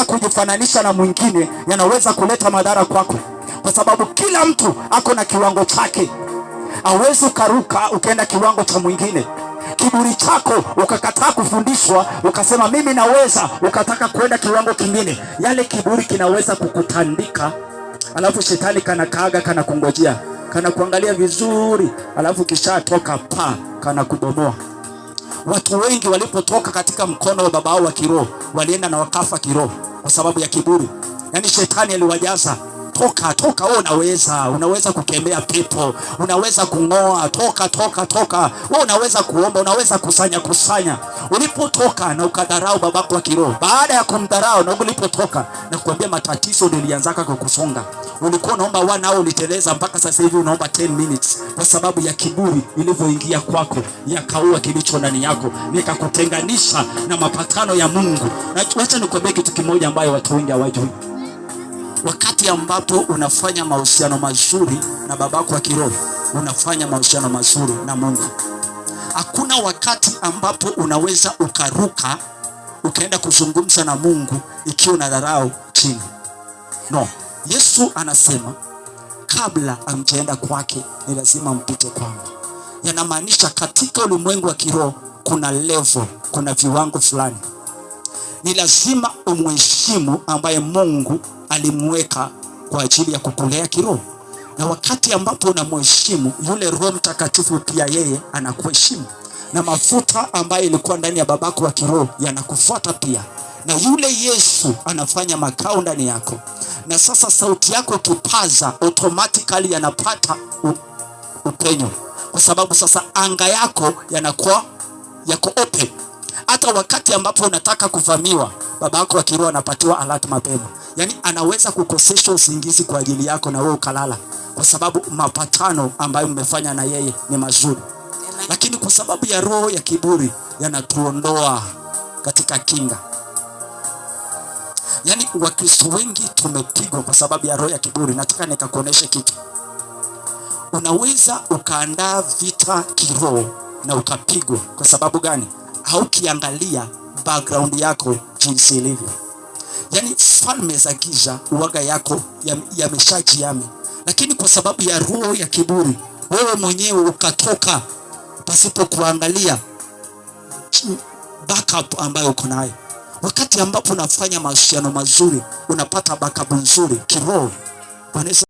kutaka kujifananisha na mwingine yanaweza kuleta madhara kwako, kwa sababu kila mtu ako na kiwango chake. Hauwezi ukaruka ukaenda kiwango cha mwingine. Kiburi chako ukakataa kufundishwa, ukasema mimi naweza, ukataka kwenda kiwango kingine, yale kiburi kinaweza kukutandika. Alafu shetani kanakaaga, kana kungojea, kana kuangalia vizuri, alafu kisha toka kana kubomoa. Watu wengi walipotoka katika mkono wa baba wao wa kiroho, walienda na wakafa kiroho kwa sababu ya kiburi. Yaani shetani aliwajaza, toka, unaweza kukemea pepo, unaweza kung'oa, toka, unaweza kuomba, unaweza kusanya. Ulipotoka na ukadharau babako wa kiroho, baada ya kumdharau na ulipotoka na kuambia, matatizo nilianzaka kukusonga. Ulikuwa unaomba 1 hour, uliteleza mpaka sasa hivi unaomba 10 minutes, kwa sababu ya kiburi ilivyoingia kwako, yakaua kilicho ndani yako, nikakutenganisha na mapatano ya Mungu. Na acha nikwambie kitu kimoja ambayo watu wengi hawajui. Wakati ambapo unafanya mahusiano mazuri na babako wa kiroho, unafanya mahusiano mazuri na Mungu. Hakuna wakati ambapo unaweza ukaruka ukaenda kuzungumza na Mungu ikiwa unadharau chini. No, Yesu anasema kabla amjaenda kwake ni lazima mpite kwangu. Yanamaanisha katika ulimwengu wa kiroho kuna level, kuna viwango fulani. Ni lazima umheshimu ambaye Mungu alimweka kwa ajili ya kukulea kiroho. Na wakati ambapo unamheshimu, yule Roho Mtakatifu pia yeye anakuheshimu. Na mafuta ambayo ilikuwa ndani ya babako wa kiroho yanakufuata pia. Na yule Yesu anafanya makao ndani yako. Na sasa sauti yako kipaza, automatically yanapata upenyo. Kwa sababu sasa anga yako yanakuwa yako open. Hata wakati ambapo unataka kuvamiwa, babako wa kiroho anapatiwa alert mapema. Yaani anaweza kukosesha usingizi kwa ajili yako na wewe ukalala, kwa sababu mapatano ambayo mmefanya na yeye ni mazuri. Lakini kwa sababu ya roho ya kiburi yanatuondoa katika kinga. Yaani Wakristo wengi tumepigwa kwa sababu ya roho ya kiburi. Nataka nikakuoneshe kitu. Unaweza ukaandaa vita kiroho na ukapigwa. Kwa sababu gani? Haukiangalia background yako jinsi ilivyo. Yaani falme za giza uwaga yako yameshajiami. Lakini kwa sababu ya roho ya kiburi, wewe mwenyewe ukatoka pasipo kuangalia backup ambayo uko nayo. Wakati ambapo unafanya mahusiano mazuri, unapata backup nzuri kiroho.